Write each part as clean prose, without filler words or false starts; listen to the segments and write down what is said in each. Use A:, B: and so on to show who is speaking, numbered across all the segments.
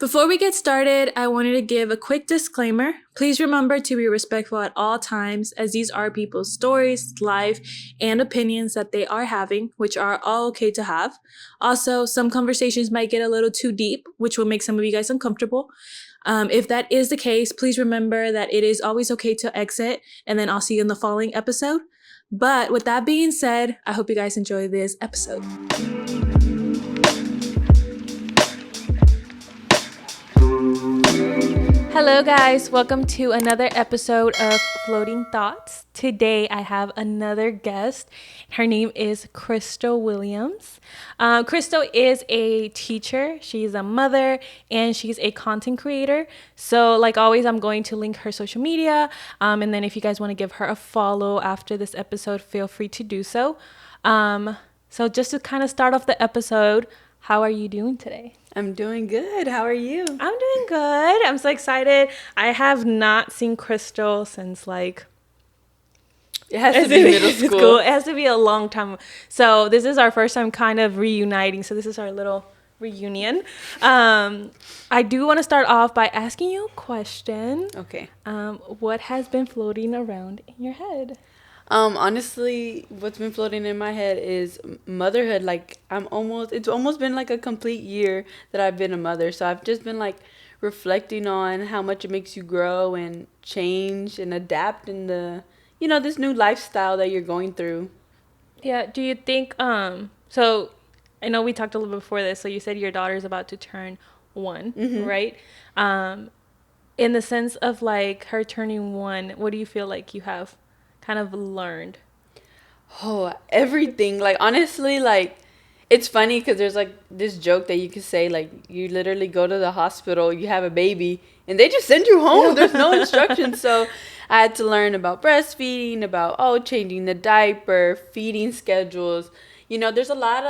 A: Before we get started, I wanted to give a quick disclaimer. Please remember to be respectful at all times, as these are people's stories, life, and opinions that they are having, which are all okay to have. Also, some conversations might get a little too deep, which will make some of you guys uncomfortable. If that is the case, please remember that it is always okay to exit, and then I'll see you in the following episode. But with that being said, I hope you guys enjoy this episode. Hello guys, welcome to another episode of Floating Thoughts. Today I have another guest. Her name is Crystal Williams. Crystal is a teacher, she's a mother, and she's a content creator. So like always, I'm going to link her social media. And then if you guys want to give her a follow after this episode, feel free to do so. So just to kind of start off the episode, how are you doing today?
B: I'm doing good. How are you?
A: I'm doing good. I'm so excited. I have not seen Crystal since like...
B: It has to be middle school.
A: It has to be a long time. So this is our first time kind of reuniting. So this is our little reunion. I do want to start off by asking you a question.
B: Okay.
A: What has been floating around in your head?
B: Honestly, what's been floating in my head is motherhood. Like it's almost been like a complete year that I've been a mother. So I've just been like reflecting on how much it makes you grow and change and adapt in this new lifestyle that you're going through.
A: Yeah. Do you think, so I know we talked a little bit before this. So you said your daughter's about to turn 1,
B: Mm-hmm.
A: right? In the sense of like her turning 1, what do you feel like you have kind of learned?
B: Oh, everything. Like, honestly, like, it's funny because there's like this joke that you could say, like, you literally go to the hospital, you have a baby, and they just send you home. There's no instructions. So I had to learn about breastfeeding, about, changing the diaper, feeding schedules. There's a lot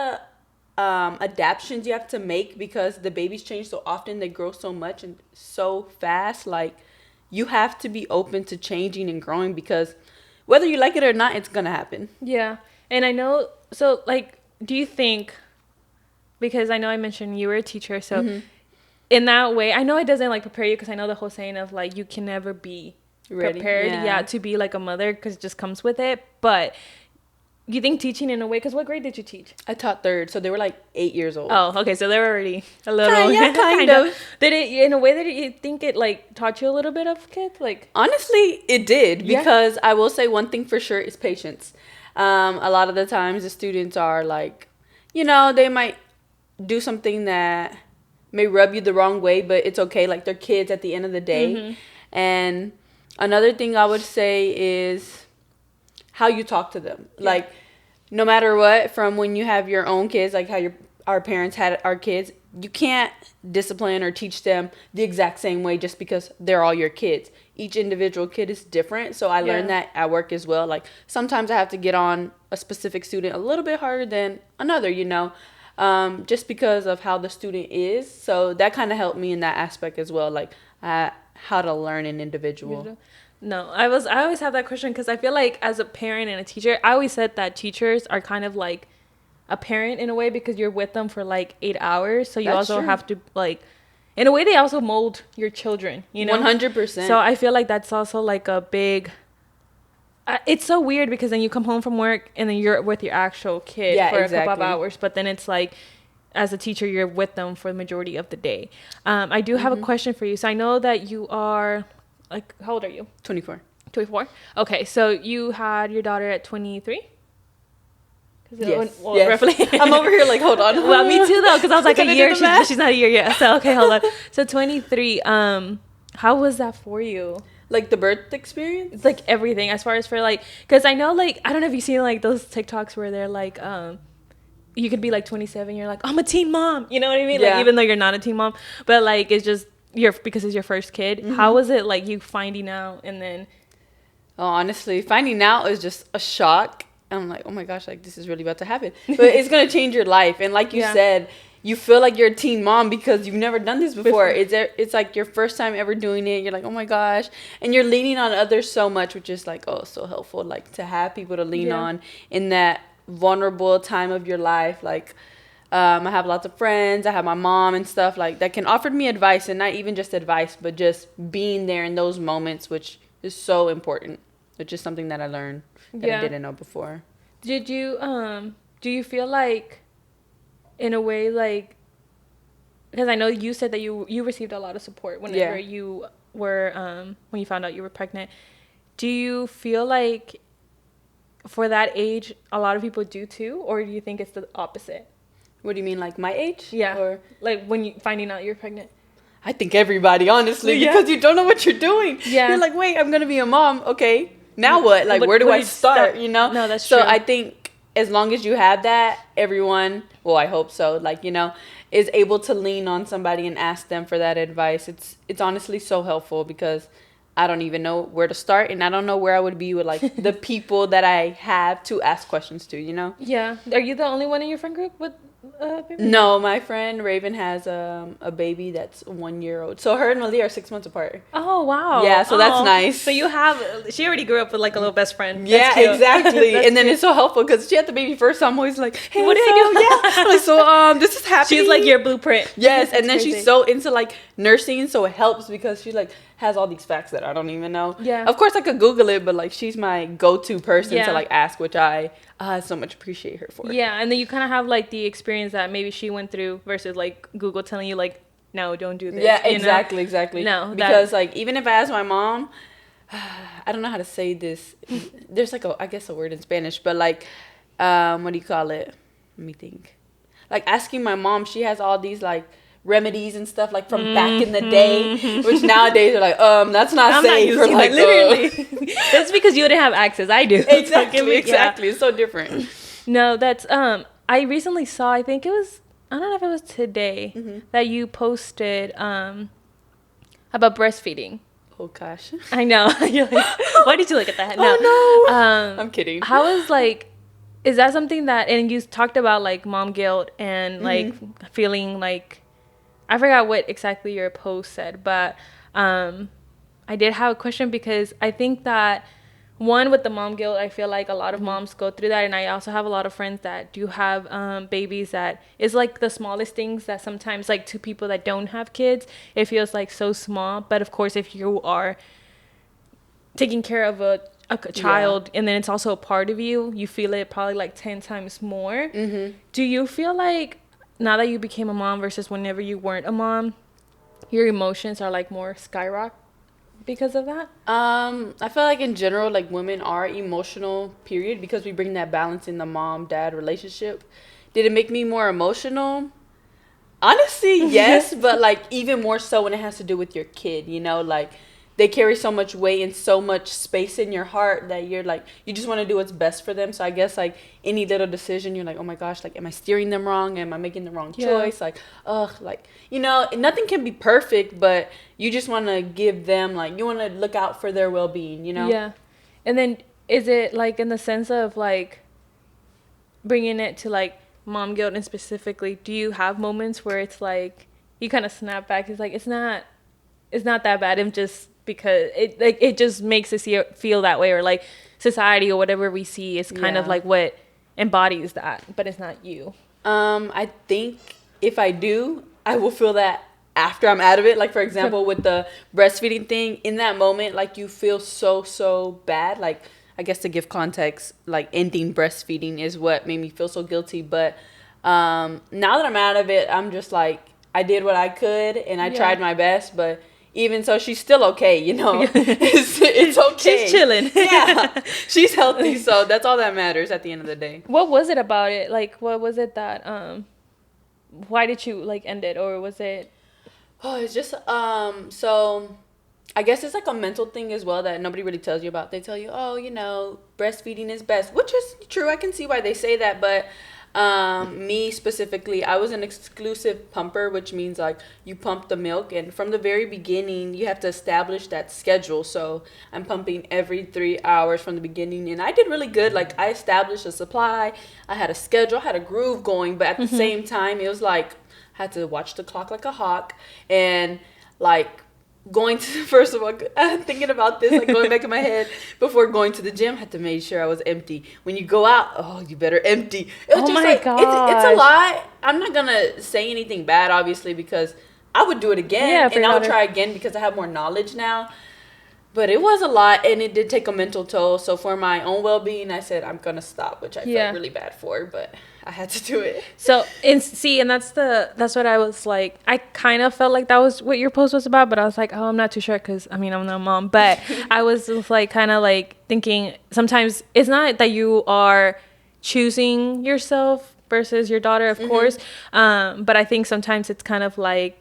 B: of adaptations you have to make because the babies change so often. They grow so much and so fast. Like, you have to be open to changing and growing because whether you like it or not, it's going to happen.
A: Yeah. And I know, so like, do you think, because I know I mentioned you were a teacher, so
B: Mm-hmm.
A: in that way, I know it doesn't like prepare you because I know the whole saying of like, you can never be
B: Ready.
A: prepared, to be like a mother because it just comes with it. But you think teaching in a way, because what grade did you teach?
B: I taught 3rd, so they were like 8 years old.
A: Oh, okay, so they were already a little...
B: kind of.
A: Did it, in a way that you think it like taught you a little bit of kids? Like,
B: honestly, it did because I will say one thing for sure is patience. A lot of the times the students are like, they might do something that may rub you the wrong way, but it's okay. Like, they're kids at the end of the day.
A: Mm-hmm.
B: And another thing I would say is how you talk to them. Yeah. Like, no matter what, from when you have your own kids, like how our parents had our kids, you can't discipline or teach them the exact same way just because they're all your kids. Each individual kid is different. So I learned that at work as well. Like, sometimes I have to get on a specific student a little bit harder than another, just because of how the student is. So that kind of helped me in that aspect as well, like how to learn an individual.
A: No, I always have that question because I feel like as a parent and a teacher, I always said that teachers are kind of like a parent in a way because you're with them for like 8 hours. So you
B: That's
A: also
B: true.
A: have to like, in a way, they also mold your children,
B: 100%.
A: So I feel like that's also like a big, it's so weird because then you come home from work and then you're with your actual kid for a couple of hours. But then it's like, as a teacher, you're with them for the majority of the day. I do have a question for you. So I know that you are... Like, how old are you?
B: 24.
A: 24? Okay, so you had your daughter at 23?
B: Yes.
A: Roughly.
B: I'm over here like, hold on.
A: Well, me too, though, because I was like a year. She's not a year yet. So, okay, hold on. So, 23, how was that for you?
B: Like, the birth experience?
A: It's like everything, as far as for, like, because I know, like, I don't know if you've seen, like, those TikToks where they're, like, you could be, like, 27, you're like, I'm a teen mom. You know what I mean?
B: Yeah.
A: Like, even though you're not a teen mom. But, like, it's just... because it's your first kid. Mm-hmm. How was it like you finding out and then?
B: Oh, honestly, finding out is just a shock. I'm like, oh my gosh, like this is really about to happen. But it's gonna change your life. And like you said, you feel like you're a teen mom because you've never done this before. It's like your first time ever doing it. You're like, oh my gosh, and you're leaning on others so much, which is like, oh, so helpful. Like to have people to lean on in that vulnerable time of your life. Like, I have lots of friends. I have my mom and stuff like that can offer me advice, and not even just advice, but just being there in those moments, which is so important. Which is something that I learned that I didn't know before.
A: Did you do you feel like, in a way, like, because I know you said that you received a lot of support whenever you were when you found out you were pregnant. Do you feel like for that age a lot of people do too, or do you think it's the opposite?
B: What do you mean, like my age?
A: Yeah.
B: Or
A: like when you finding out you're pregnant?
B: I think everybody, honestly, because you don't know what you're doing.
A: Yeah.
B: You're like, wait, I'm gonna be a mom. Okay, now what? Like, where do I start? You know?
A: No, that's true.
B: So I think as long as you have that, everyone, well, I hope so, like, you know, is able to lean on somebody and ask them for that advice. It's honestly so helpful, because I don't even know where to start, and I don't know where I would be with, like, the people that I have to ask questions to, you know?
A: Yeah. Are you the only one in your friend group with baby?
B: No, my friend Raven has a baby that's 1 year old. So her and Malia are 6 months apart.
A: Oh, wow.
B: Yeah, so that's nice.
A: So she already grew up with like a little best friend.
B: Yeah, exactly. And then it's so helpful because she had the baby first, so I'm always like, hey, what did I do? Yeah. I'm like, so this is happening.
A: She's like your blueprint.
B: Yes, and then she's so into like nursing, so it helps because she like has all these facts that I don't even know.
A: Yeah.
B: Of course I could Google it, but like she's my go-to person to like ask, which I so much appreciate her for.
A: Yeah, and then you kind of have like the experience that maybe she went through versus like Google telling you like, no, don't do this.
B: Yeah, exactly.
A: No,
B: because like even if I ask my mom, I don't know how to say this. There's like I guess a word in Spanish, but like what do you call it? Let me think. Like asking my mom, she has all these like remedies and stuff like from back in the day, which nowadays are like that's not safe.
A: Not
B: like
A: literally. That's because you didn't have access. I do.
B: Exactly. It's so different.
A: No, that's I recently saw, I think it was, I don't know if it was today, that you posted about breastfeeding.
B: Oh gosh.
A: I know. You're like, why did you look at that? No.
B: Oh no. I'm kidding.
A: How is like, is that something that, and you talked about like mom guilt and like feeling like, I forgot what exactly your post said, but I did have a question because I think that one, with the mom guilt, I feel like a lot of moms go through that, and I also have a lot of friends that do have babies that is like the smallest things that sometimes, like, to people that don't have kids, it feels like so small. But of course, if you are taking care of a child and then it's also a part of you, you feel it probably like 10 times more. Do you feel like now that you became a mom versus whenever you weren't a mom, your emotions are like more skyrocket because of that?
B: I feel like in general, like, women are emotional, period, because we bring that balance in the mom-dad relationship. Did it make me more emotional? Honestly, yes, but like even more so when it has to do with your kid, you know, like they carry so much weight and so much space in your heart that you're like, you just want to do what's best for them. So I guess like any little decision, you're like, oh my gosh, like, am I steering them wrong? Am I making the wrong choice? Like, like, you know, nothing can be perfect, but you just want to give them, like, you want to look out for their well-being, you know?
A: Yeah. And then is it like in the sense of like bringing it to like mom guilt, and specifically, do you have moments where it's like you kind of snap back? It's like, it's not that bad. I'm just, because it just makes us feel that way, or like society or whatever we see is kind of like what embodies that, but it's not you.
B: I think if I do, I will feel that after I'm out of it. Like, for example, with the breastfeeding thing, in that moment, like, you feel so bad. Like, I guess to give context, like, ending breastfeeding is what made me feel so guilty. But now that I'm out of it, I'm just like, I did what I could and I tried my best, but even so, she's still okay, you know. It's okay.
A: She's chilling.
B: Yeah, she's healthy, so that's all that matters at the end of the day.
A: What was it about it? Like, what was it that, why did you, like, end it? Or was it?
B: Oh, it's just, so I guess it's like a mental thing as well that nobody really tells you about. They tell you, oh, you know, breastfeeding is best, which is true. I can see why they say that, but me specifically, I was an exclusive pumper, which means like you pump the milk, and from the very beginning you have to establish that schedule. So I'm pumping every 3 hours from the beginning, and I did really good. Like, I established a supply, I had a schedule, I had a groove going, but at the same time it was like I had to watch the clock like a hawk, and like going to, first of all, thinking about this, like going back in my head before going to the gym, I had to make sure I was empty. When you go out, oh, you better empty. It was
A: Oh
B: just
A: my
B: like,
A: gosh.
B: it's a lot. I'm not going to say anything bad, obviously, because I would do it again, and I would try again because I have more knowledge now. But it was a lot, and it did take a mental toll. So for my own well-being, I said I'm gonna stop, which I felt really bad for, but I had to do it.
A: So and that's what I was like. I kind of felt like that was what your post was about, but I was like, oh, I'm not too sure because I mean I'm not a mom, but I was just like kind of like thinking sometimes it's not that you are choosing yourself versus your daughter, of course, but I think sometimes it's kind of like,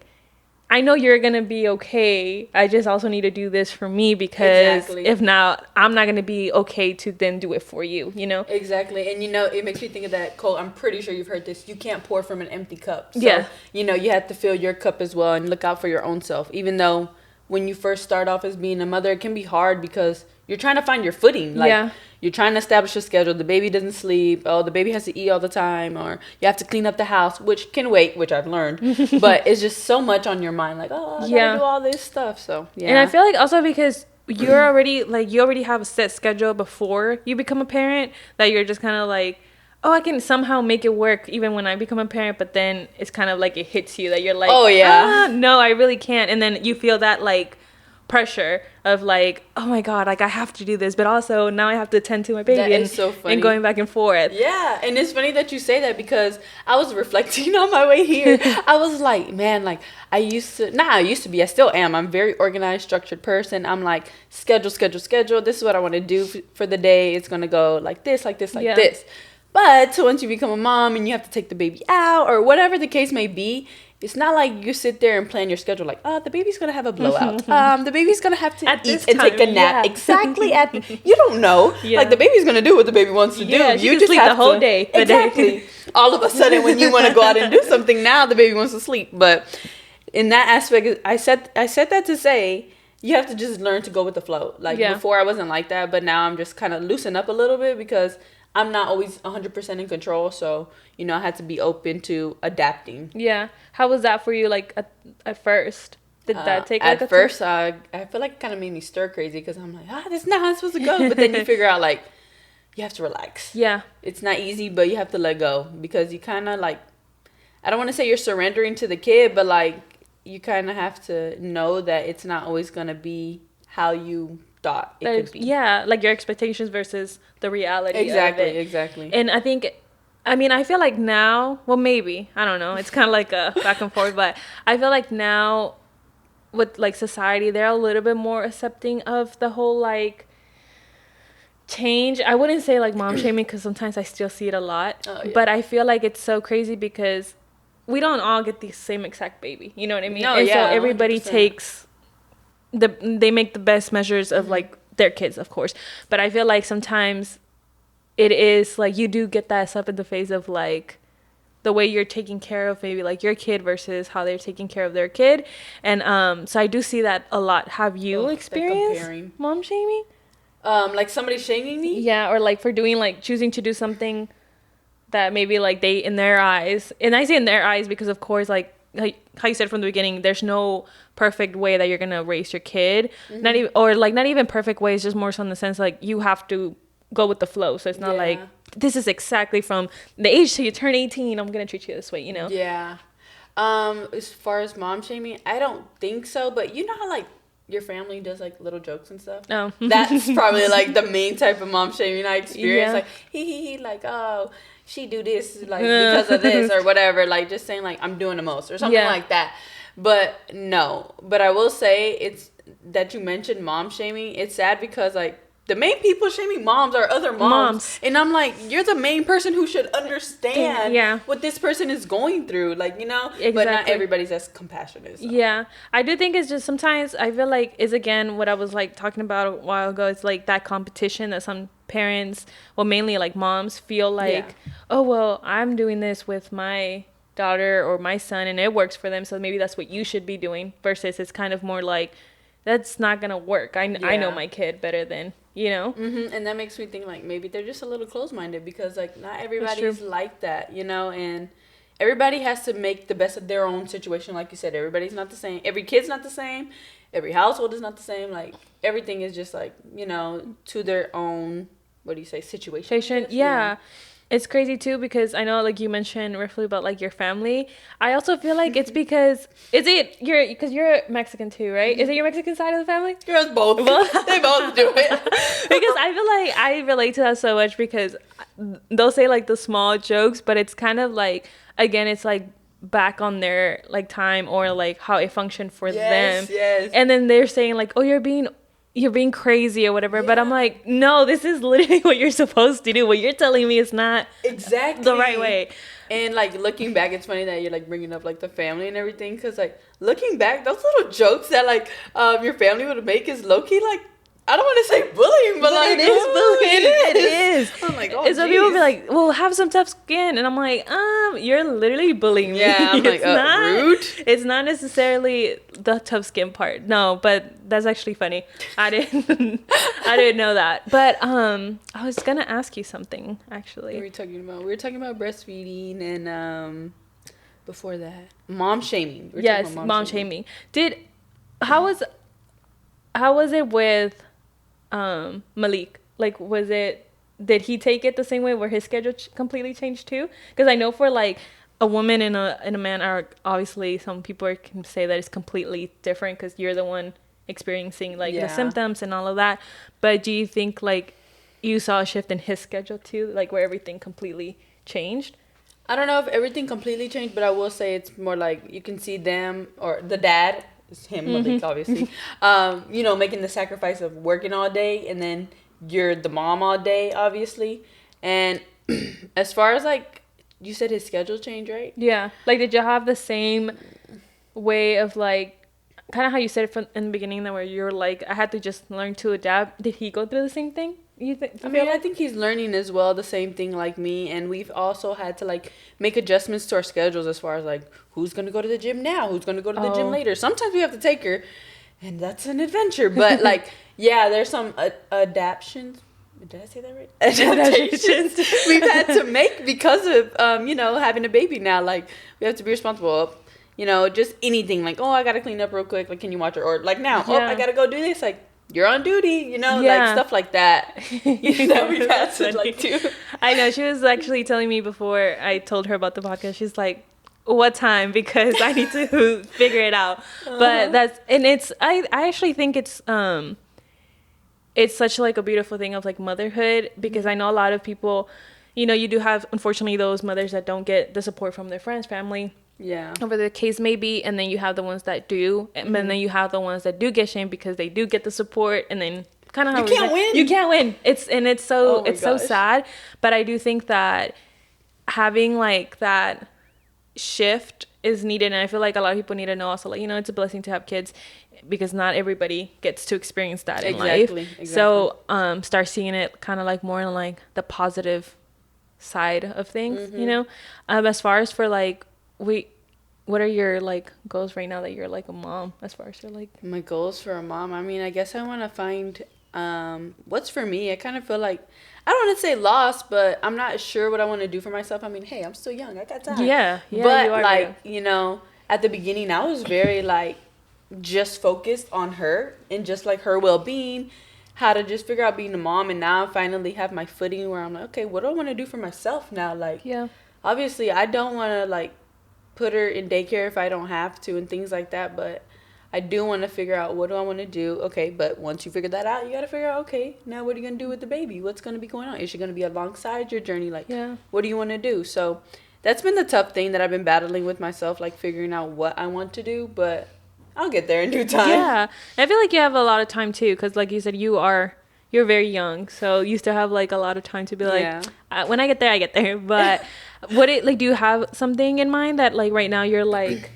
A: I know you're going to be okay. I just also need to do this for me because if not, I'm not going to be okay to then do it for you, you know?
B: Exactly. And, it makes me think of that quote. I'm pretty sure you've heard this. You can't pour from an empty cup. So, you have to fill your cup as well and look out for your own self. Even though when you first start off as being a mother, it can be hard because you're trying to find your footing. Like, you're trying to establish a schedule. The baby doesn't sleep. Oh, the baby has to eat all the time. Or you have to clean up the house, which can wait, which I've learned. But it's just so much on your mind. Like, I gotta do all this stuff. So, yeah.
A: And I feel like also because you're already, like, you already have a set schedule before you become a parent that you're just kind of like, oh, I can somehow make it work even when I become a parent. But then it's kind of like it hits you that you're like, oh, yeah, no, I really can't. And then you feel that, like, pressure of like, oh my god, like I have to do this, but also now I have to attend to my baby. That is so funny. And going back and forth.
B: Yeah, and it's funny that you say that because I was reflecting on my way here. I was like, man, like I still am. I'm a very organized, structured person. I'm like, schedule. This is what I want to do for the day. It's gonna go like this. But once you become a mom and you have to take the baby out or whatever the case may be, it's not like you sit there and plan your schedule like, oh, the baby's going to have a blowout. The baby's going to have to eat and take a nap. Yeah. Exactly. You don't know. Yeah. Like, the baby's going to do what the baby wants to do.
A: You just sleep have the whole day.
B: Exactly. All of a sudden, when you want to go out and do something, now the baby wants to sleep. But in that aspect, I said that to say, you have to just learn to go with the flow. Like, before I wasn't like that, but now I'm just kind of loosen up a little bit because I'm not always 100% in control, so, I had to be open to adapting.
A: Yeah. How was that for you, like, at first? Did that take, like,
B: at first, I feel like it kind of made me stir crazy, because I'm like, this is not how it's supposed to go. But then you figure out, like, you have to relax. Yeah. It's not easy, but you have to let go, because you kind of, like, I don't want to say you're surrendering to the kid, but, like, you kind of have to know that it's not always going to be how you thought it could be. Yeah,
A: like your expectations versus the reality
B: exactly,
A: of it.
B: Exactly.
A: And I feel like now, well, maybe, I don't know, it's kind of like a back and forth, but I feel like now with, like, society, they're a little bit more accepting of the whole, like, change. I wouldn't say, like, mom shaming, because sometimes I still see it a lot, but I feel like it's so crazy because we don't all get the same exact baby, you know what I mean? So everybody 100%. Takes they make the best measures of, like, their kids, of course, but I feel like sometimes it is like you do get that slap in the face of, like, the way you're taking care of maybe, like, your kid versus how they're taking care of their kid. And so I do see that a lot. Have you experienced mom shaming?
B: Like somebody shaming me?
A: Yeah, or, like, for doing, like, choosing to do something that maybe, like, they, in their eyes, and I say in their eyes because, of course, like how you said from the beginning, there's no perfect way that you're gonna raise your kid. Not even perfect way. It's just more so in the sense, like, you have to go with the flow. So it's not like, this is exactly from the age till you turn 18, I'm gonna treat you this way, you know?
B: Yeah. As far as mom shaming, I don't think so, but you know how, like, your family does, like, little jokes and stuff? Oh. That's probably, like, the main type of mom shaming I experience. Like, he, like, oh, she do this, like, because of this or whatever. Like, just saying, like, I'm doing the most or something like that. But no. But I will say, it's that you mentioned mom shaming. It's sad because, like, the main people shaming moms are other moms. And I'm like, you're the main person who should understand what this person is going through. Like, you know? Exactly. But not everybody's as compassionate. So.
A: Yeah. I do think it's just sometimes I feel like it's, again, what I was, like, talking about a while ago. It's, like, that competition that some parents, well, mainly, like, moms feel like, oh, well, I'm doing this with my daughter or my son and it works for them, so maybe that's what you should be doing, versus it's kind of more like, that's not gonna work. I know my kid better than, you know?
B: And that makes me think, like, maybe they're just a little close-minded because, like, not everybody's like that, you know? And everybody has to make the best of their own situation. Like you said, everybody's not the same. Every kid's not the same. Every household is not the same. Like, everything is just like, to their own, what do you say, situation?
A: Yeah. It's crazy too, because I know, like, you mentioned roughly about like your family. I also feel like it's because because you're Mexican too, right? Is it your Mexican side of the family?
B: Girls both.
A: Well,
B: they both do it.
A: Because I feel like I relate to that so much, because they'll say like the small jokes, but it's kind of like, again, it's like back on their like time, or like how it functioned for them.
B: Yes.
A: And then they're saying like, oh, you're being crazy or whatever. Yeah. But I'm like, no, this is literally what you're supposed to do. What you're telling me is not
B: exactly
A: the right way.
B: And like, looking back, it's funny that you're like bringing up like the family and everything, because like, looking back, those little jokes that like your family would make is low-key like, I don't want to say bullying, but like,
A: it is bullying. It is.
B: I'm like, oh,
A: and so people be like, well, have some tough skin. And I'm like, you're literally bullying me.
B: Yeah, I'm like, rude.
A: It's not necessarily the tough skin part. No, but that's actually funny. I didn't know that. But I was going to ask you something, actually.
B: What were we talking about? We were talking about breastfeeding and before that, mom shaming.
A: Yes, mom shaming. How was it with Malik? Like, did he take it the same way, where his schedule completely changed too? Because I know for like a woman and a man are obviously, some people can say that it's completely different, because you're the one experiencing like the symptoms and all of that. But do you think like you saw a shift in his schedule too, like where everything completely changed?
B: I don't know if everything completely changed, but I will say it's more like you can see them, or the dad, it's him, Malik, obviously, making the sacrifice of working all day, and then you're the mom all day, obviously. And as far as like, you said his schedule changed, right?
A: Yeah. Like, did you have the same way of like, kind of how you said it from in the beginning, that where you're like, I had to just learn to adapt? Did he go through the same thing?
B: I think he's learning as well, the same thing like me. And we've also had to like make adjustments to our schedules, as far as like, who's going to go to the gym now? Who's going to go to the gym later? Sometimes we have to take her, and that's an adventure. But like, yeah, there's some adaptations. Did I say that right? Adaptations we've had to make because of, having a baby now. Like, we have to be responsible. Just anything. Like, I got to clean up real quick. Like, can you watch her? Or like, now, I got to go do this. Like, you're on duty, like stuff like that. We've had to like do.
A: I know, she was actually telling me before I told her about the podcast. She's like, what time? Because I need to figure it out. But I actually think it's such like a beautiful thing of like motherhood, because I know a lot of people, you do have, unfortunately, those mothers that don't get the support from their friends, family.
B: Yeah.
A: Over the case may be, and then you have the ones that do, and then you have the ones that do get shamed because they do get the support, and then kind of how you can't win. It's so sad. But I do think that having like that shift is needed, and I feel like a lot of people need to know also, like, it's a blessing to have kids, because not everybody gets to experience that in life. Exactly. So start seeing it kind of like more in like the positive side of things. As far as for like, what are your like goals right now that you're like a mom, as far as you're like?
B: My goals for a mom, I mean, I guess I want to find what's for me. I kind of feel like, I don't want to say lost, but I'm not sure what I want to do for myself. I mean, hey, I'm still young, I got time.
A: Yeah,
B: but you are, like, at the beginning I was very like just focused on her and just like her well-being, how to just figure out being a mom. And now I finally have my footing where I'm like, okay, what do I want to do for myself now? Like, obviously I don't want to like put her in daycare if I don't have to and things like that, but I do want to figure out, what do I want to do? Okay, but once you figure that out, you got to figure out, okay, now what are you going to do with the baby? What's going to be going on? Is she going to be alongside your journey? Like, what do you want to do? So that's been the tough thing that I've been battling with myself, like figuring out what I want to do, but I'll get there in due time.
A: Yeah, I feel like you have a lot of time too, because like you said, you're very young, so you still have like a lot of time to be like, when I get there, I get there. But do you have something in mind that like right now you're like,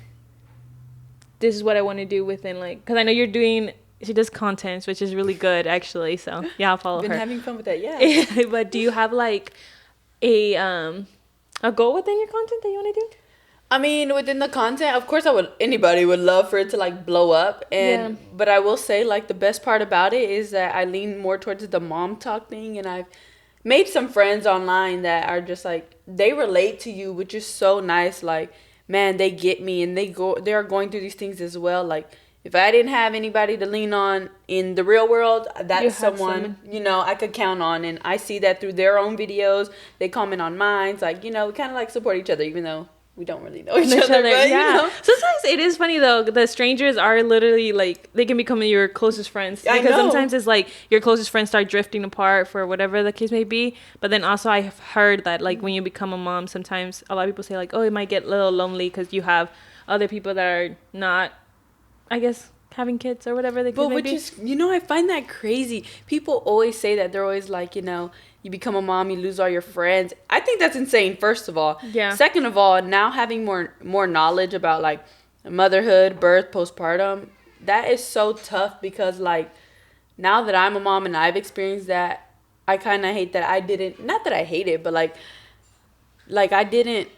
A: this is what I want to do within, like, because I know she does content, which is really good actually, so yeah, I'll follow her.
B: Been having fun with that.
A: But do you have like a goal within your content that you want to do?
B: I mean, within the content, of course, anybody would love for it to like blow up. But I will say, like, the best part about it is that I lean more towards the mom talk thing, and I've made some friends online that are just like, they relate to you, which is so nice. Like, man, they get me, and they are going through these things as well. Like, if I didn't have anybody to lean on in the real world, that's someone, I could count on. And I see that through their own videos. They comment on mine. It's like, we kind of like support each other, even though we don't really know each other. But,
A: yeah. Sometimes it is funny though. The strangers are literally like, they can become your closest friends. Because sometimes it's like your closest friends start drifting apart for whatever the case may be. But then also I've heard that like when you become a mom, sometimes a lot of people say like, oh, it might get a little lonely because you have other people that are not, I guess, having kids or whatever the case may be. But which is,
B: I find that crazy. People always say that. They're always like, you become a mom, you lose all your friends. I think that's insane, first of all.
A: Yeah.
B: Second of all, now having more knowledge about, like, motherhood, birth, postpartum, that is so tough because, like, now that I'm a mom and I've experienced that, I kind of hate that I didn't, not that I hate it, but, like I didn't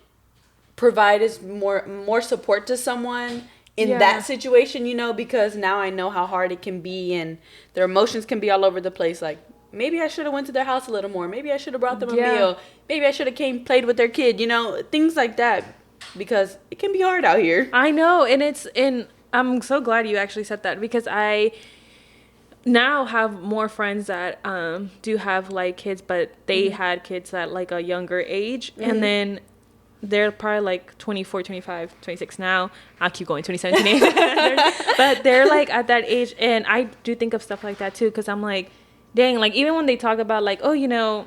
B: provide as more support to someone in that situation, because now I know how hard it can be and their emotions can be all over the place. Like, maybe I should have went to their house a little more. Maybe I should have brought them a meal. Maybe I should have played with their kid, things like that, because it can be hard out here.
A: I know. And I'm so glad you actually said that, because I now have more friends that do have like kids, but they had kids at like a younger age. And then they're probably like 24, 25, 26 now. I'll keep going, 27, 28. But they're like at that age. And I do think of stuff like that too, because I'm like, dang, like even when they talk about like, oh,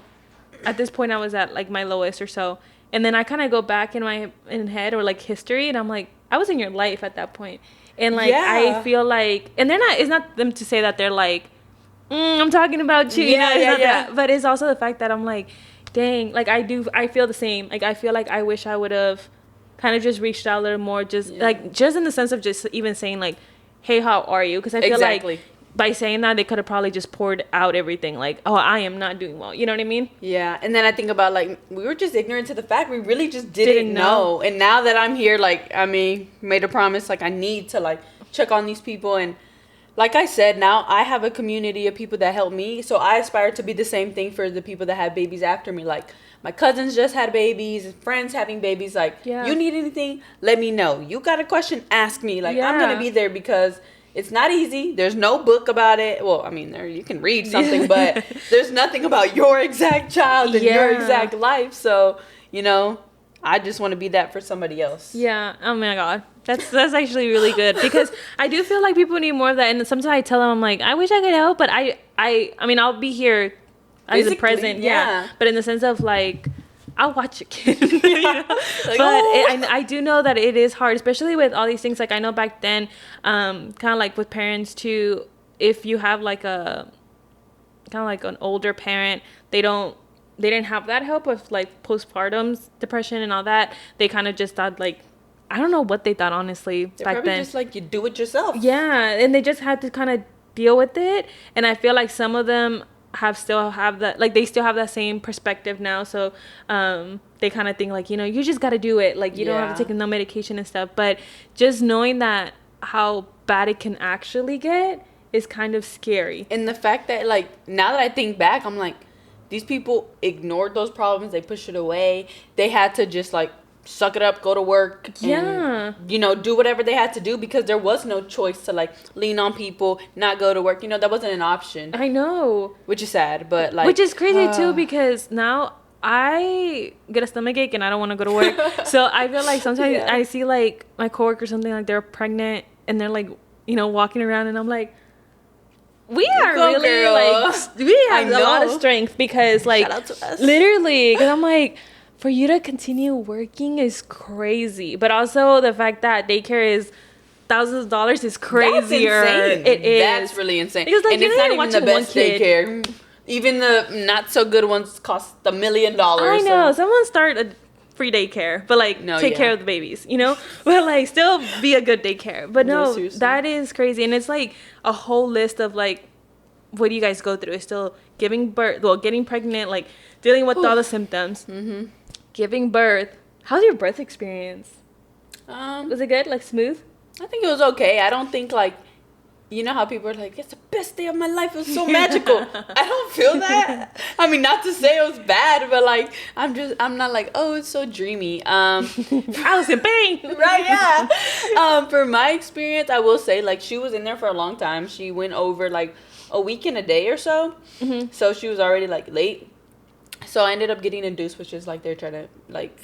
A: at this point I was at like my lowest or so. And then I kind of go back in my head or like history, and I'm like, I was in your life at that point. And like, I feel like, and it's not them to say that they're like, I'm talking about you. That. But it's also the fact that I'm like, dang, like I feel the same. Like I feel like I wish I would have kind of just reached out a little more, just in the sense of just even saying like, hey, how are you? Because I feel like by saying that, they could have probably just poured out everything like, oh, I am not doing well. You know what I mean?
B: Yeah. And then I think about like, we were just ignorant to the fact. We really just didn't know. And now that I'm here, like, I mean, made a promise, like I need to like check on these people. And like I said, now I have a community of people that help me. So I aspire to be the same thing for the people that have babies after me. Like my cousins just had babies, friends having babies. Like, you need anything, let me know. You got a question, ask me. Like, I'm going to be there, because it's not easy. There's no book about it. Well, I mean, there you can read something, but there's nothing about your exact child and your exact life. So, I just want to be that for somebody else.
A: Yeah. Oh my God. That's actually really good, because I do feel like people need more of that. And sometimes I tell them, I'm like, I wish I could help, but I mean, I'll be here as a present. Yeah. But in the sense of like, I'll watch a kid. Like, but I do know that it is hard, especially with all these things. Like I know back then, kind of like with parents too, if you have like a kind of like an older parent, they didn't have that help with like postpartum depression and all that. They kind of just thought like, I don't know what they thought, honestly.
B: They're back then. Just like, you do it yourself.
A: Yeah, and they just had to kind of deal with it. And I feel like some of them still have that, like they still have that same perspective now. So they kind of think like, you just got to do it. Like you don't have to take no medication and stuff. But just knowing that how bad it can actually get is kind of scary.
B: And the fact that like, now that I think back, I'm like, these people ignored those problems. They pushed it away. They had to just like suck it up, go to work, and, do whatever they had to do, because there was no choice to like lean on people, not go to work. That wasn't an option.
A: I know.
B: Which is sad, but like.
A: Which is crazy too, because now I get a stomachache and I don't want to go to work. So I feel like sometimes I see like my coworker or something, like they're pregnant and they're like, walking around, and I'm like, we are really girl. Like, we have a lot of strength, because like, shout out to us. Literally, because I'm like, for you to continue working is crazy. But also the fact that daycare is thousands of dollars is crazier.
B: That's insane. It is. That's really insane. Because like, and it's not even the best daycare. Even the not so good ones cost $1 million.
A: I know. So. Someone start a free daycare, but like take care of the babies, but like still be a good daycare. But no, that is crazy. And it's like a whole list of like, what do you guys go through? It's still giving birth, getting pregnant, like dealing with all the symptoms. Mm-hmm. Giving birth. How's your birth experience? Was it good? Like smooth?
B: I think it was okay. I don't think like you know how people are like, it's the best day of my life. It was so magical. I don't feel that. I mean, not to say it was bad, but like, I'm not like, oh, it's so dreamy.
A: I was in pain.
B: Right, yeah. For my experience, I will say, like, she was in there for a long time. She went over like a week and a day or so. So she was already like late. So I ended up getting induced, which is like they're trying to like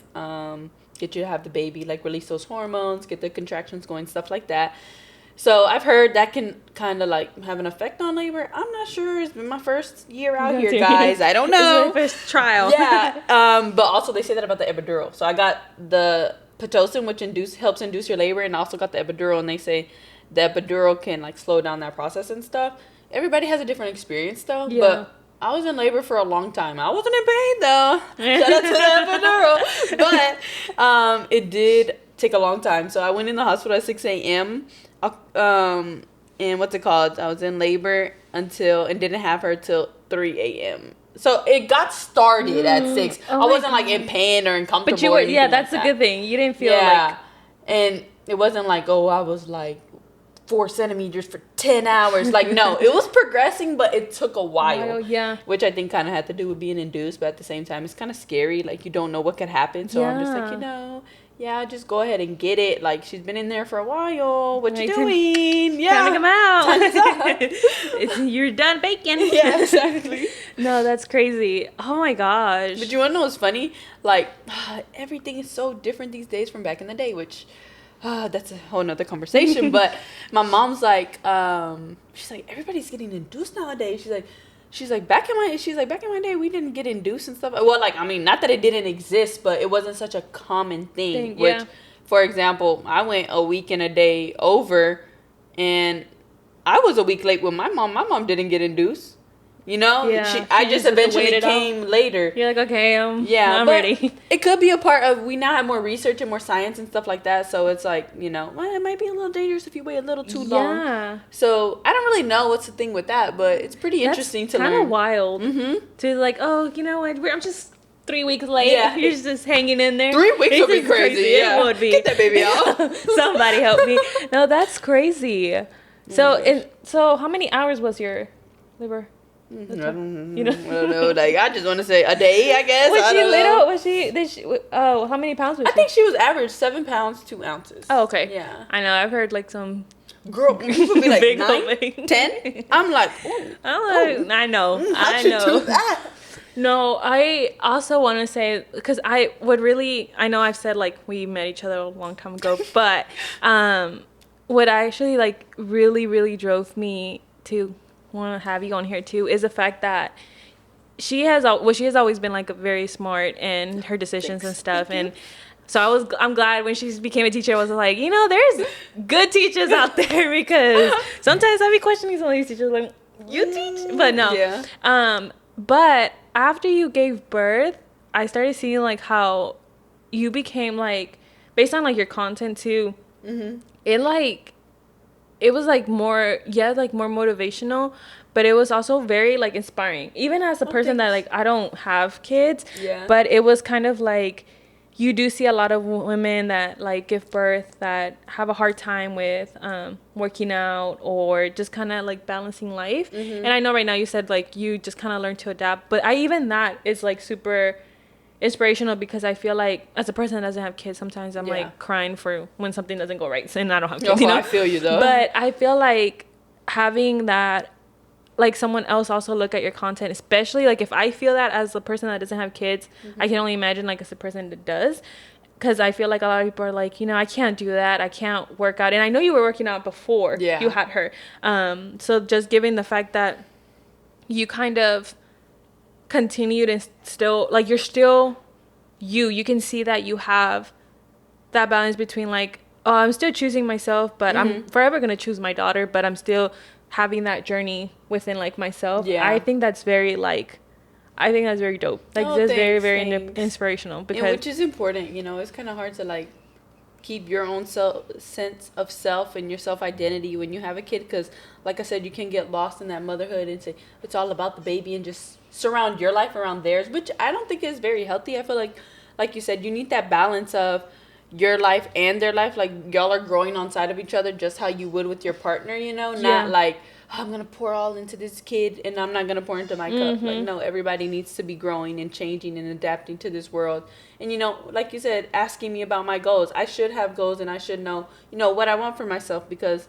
B: get you to have the baby, like release those hormones, get the contractions going, stuff like that. So I've heard that can kind of like have an effect on labor. I'm not sure. It's been my first year out here, guys. I don't know.
A: It's my first trial.
B: Yeah. But also they say that about the epidural. So I got the Pitocin, which helps induce your labor, and I also got the epidural, and they say the epidural can like slow down that process and stuff. Everybody has a different experience though. Yeah. But I was in labor for a long time. I wasn't in pain though. Shout out to the epidural. But it did take a long time. So I went in the hospital at 6 a.m. And what's it called? I was in labor and didn't have her till 3 a.m. So it got started at 6. I wasn't like in pain or uncomfortable.
A: But you were, that's a good thing. You didn't feel like.
B: And it wasn't like, oh, I was like 4 centimeters for 10 hours. Like, no, it was progressing, but it took a while.
A: Yeah.
B: Which I think kind of had to do with being induced, but at the same time, it's kind of scary. Like, you don't know what could happen. So I'm just like, yeah, just go ahead and get it. Like, she's been in there for a while. What you doing? Yeah.
A: Time to come out. Time's up. You're done baking.
B: Yeah, exactly.
A: No, that's crazy. Oh, my gosh.
B: But you want to know what's funny? Like, everything is so different these days from back in the day, which... that's a whole nother conversation. But my mom's like, she's like, everybody's getting induced nowadays. She's like, back in my day, we didn't get induced and stuff. Well, like, I mean, not that it didn't exist, but it wasn't such a common thing. Which, for example, I went a week and a day over, and I was a week late with my mom. My mom didn't get induced. You know, I just eventually came later.
A: You're like, okay, I'm ready.
B: It could be a part of, we now have more research and more science and stuff like that. So it's like, you know, well, it might be a little dangerous if you wait a little too long. Yeah. So I don't really know what's the thing with that, but it's pretty interesting to learn.
A: Kind of wild. To like, oh, you know what, I'm just 3 weeks late. Yeah. You're just hanging in there.
B: 3 weeks would be crazy. Yeah.
A: It would be.
B: Get that baby out.
A: Somebody help me. No, that's crazy. So how many hours was your labor?
B: I don't know. Like, I just want to say a day, I guess.
A: Was she little? How many pounds was she?
B: I think she was average 7 pounds, 2 ounces.
A: Oh, okay.
B: Yeah.
A: I know. I've heard like some
B: girl people be like 9, 10. I'm like,
A: I know. I know. No, I also want to say, because I know I've said like we met each other a long time ago, but what actually like really, really drove me to want to have you on here too is the fact that she has always been like very smart in her decisions and stuff. And so I'm glad when she became a teacher, I was like, you know, there's good teachers out there, because sometimes I be questioning some of these teachers like, you teach? But no. Yeah. But after you gave birth, I started seeing like how you became like, based on like your content too, it was like more motivational, but it was also very like inspiring, even as a person that like I don't have kids. But it was kind of like, you do see a lot of women that like give birth that have a hard time with working out or just kind of like balancing life. And I know right now you said like you just kind of learned to adapt, but that is like super inspirational, because I feel like as a person that doesn't have kids, sometimes I'm like crying for when something doesn't go right, and I don't have kids. You know?
B: I feel you though.
A: But I feel like having that, like someone else also look at your content, especially like if I feel that as a person that doesn't have kids, I can only imagine like as a person that does, because I feel like a lot of people are like, you know, I can't do that, I can't work out. And I know you were working out before you had her, so just given the fact that you kind of continued and still like you're still you can see that you have that balance between like, oh, I'm still choosing myself, but I'm forever gonna choose my daughter, but I'm still having that journey within like myself. I think that's very like, I think that's very dope. Like that's very, very inspirational, because
B: which is important. You know, it's kind of hard to like keep your own sense of self and your self-identity when you have a kid, because like I said, you can get lost in that motherhood and say it's all about the baby and just surround your life around theirs, which I don't think is very healthy. I feel like you said, you need that balance of your life and their life. Like, y'all are growing on side of each other just how you would with your partner, you know?
A: Yeah.
B: Not like, oh, I'm going to pour all into this kid and I'm not going to pour into my cup. Like, no, everybody needs to be growing and changing and adapting to this world. And, you know, like you said, asking me about my goals. I should have goals and I should know, you know, what I want for myself, because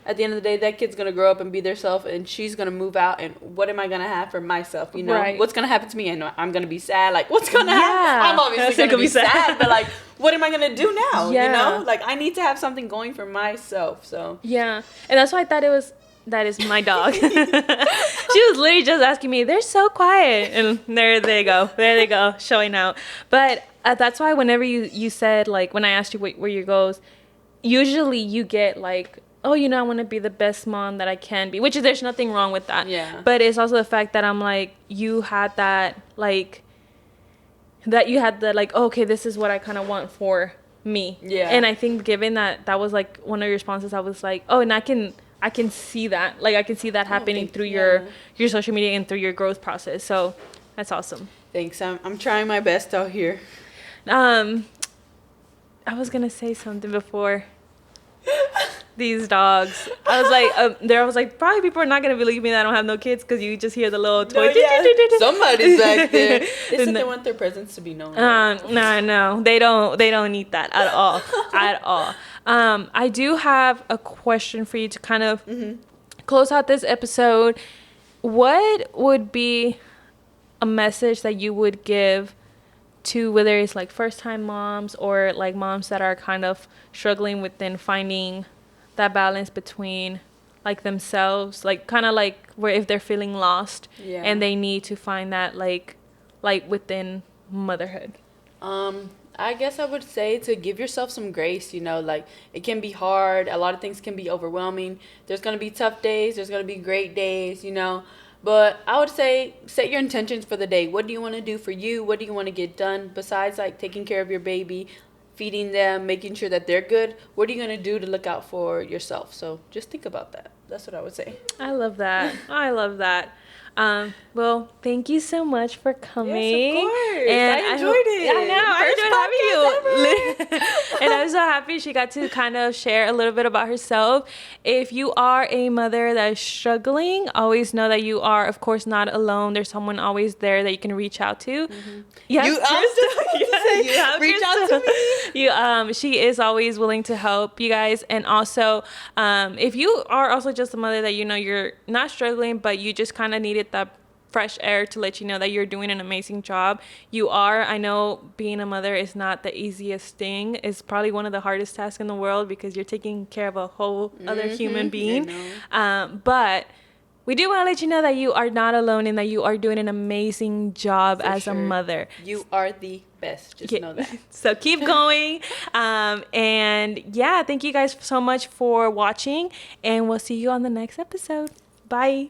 B: at the end of the day, that kid's going to grow up and be their self, and she's going to move out, and what am I going to have for myself, you know?
A: Right.
B: What's going to happen to me? I know I'm going to be sad. Like, what's going to happen? I'm obviously going to be sad, but, like, what am I going to do now, you know? Like, I need to have something going for myself, so.
A: Yeah, and that's why I thought that is my dog. She was literally just asking me, they're so quiet, and there they go, showing out. But that's why whenever you said, like, when I asked you where your goals, usually you get, like, oh, you know, I want to be the best mom that I can be, which is, there's nothing wrong with that.
B: Yeah.
A: But it's also the fact that I'm like, you had that, like, oh, okay, this is what I kind of want for me.
B: Yeah.
A: And I think given that was, like, one of your responses, I was like, oh, and I can see that. Like, I can see that happening through your social media and through your growth process. So that's awesome.
B: Thanks. I'm trying my best out here.
A: I was going to say something before. These dogs. I was like, probably people are not going to believe me that I don't have no kids, because you just hear the little toy.
B: Somebody's back there. They said they want their presence to be known.
A: No. They don't need that at all. At all. I do have a question for you to kind of close out this episode. What would be a message that you would give to, whether it's like first-time moms or like moms that are kind of struggling within finding that balance between like themselves, like kind of like where if they're feeling lost and they need to find that like within motherhood?
B: I guess I would say to give yourself some grace, you know, like, it can be hard. A lot of things can be overwhelming. There's going to be tough days. There's going to be great days, you know. But I would say set your intentions for the day. What do you want to do for you? What do you want to get done besides, like, taking care of your baby, feeding them, making sure that they're good? What are you going to do to look out for yourself? So just think about that. That's what I would say.
A: I love that. I love that. Well, thank you so much for coming.
B: Yes, of course.
A: And
B: I enjoyed it.
A: I know. I enjoyed having you. And I'm so happy she got to kind of share a little bit about herself. If you are a mother that is struggling, always know that you are, of course, not alone. There's someone always there that you can reach out to.
B: Mm-hmm.
A: Yes,
B: Reach out to me.
A: She is always willing to help you guys. And also, if you are also just a mother that you know you're not struggling, but you just kind of needed that fresh air to let you know that you're doing an amazing job. You are. I know being a mother is not the easiest thing. It's probably one of the hardest tasks in the world, because you're taking care of a whole other human being. But we do want to let you know that you are not alone and that you are doing an amazing job as a mother.
B: You are the best. Just know that.
A: So keep going. And yeah, thank you guys so much for watching, and we'll see you on the next episode. Bye.